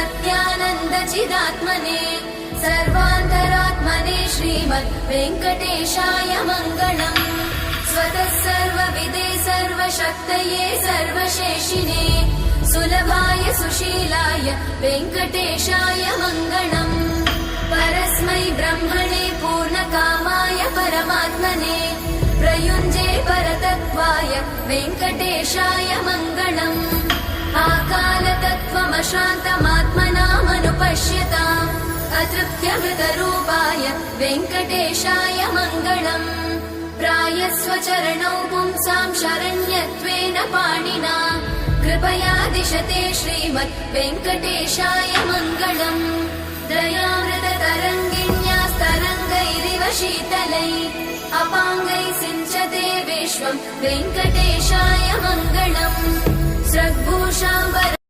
सत्यानन्दचिदात्मने सर्वान्तरात्मने श्रीमद् वेङ्कटेशाय मङ्गलम्। स्वतः सर्वविदे सर्वशक्तये सर्वशेषिने सुलभाय सुशीलाय वेङ्कटेशाय मङ्गलम्। परस्मै ब्रह्मणे पूर्णकामाय परमात्मने प्रयुञ्जे परतत्त्वाय वेङ्कटेशाय मङ्गलम्। आकालतत्त्वमशान्तमात्मनामनुपश्यताम् अतृप्त्यमृतरूपाय वेङ्कटेशाय मङ्गलम्। प्रायस्वचरणौ पुंसां शरण्यत्वेन पाणिना कृपया दिशते श्रीमद् वेङ्कटेशाय मङ्गलम्। दयामृततरङ्गिण्यास्तरङ्गैरिव शीतलै अपाङ्गैः सिञ्चते विश्वम् वेङ्कटेशाय मङ्गलम्। स्रग्भूषाम्बर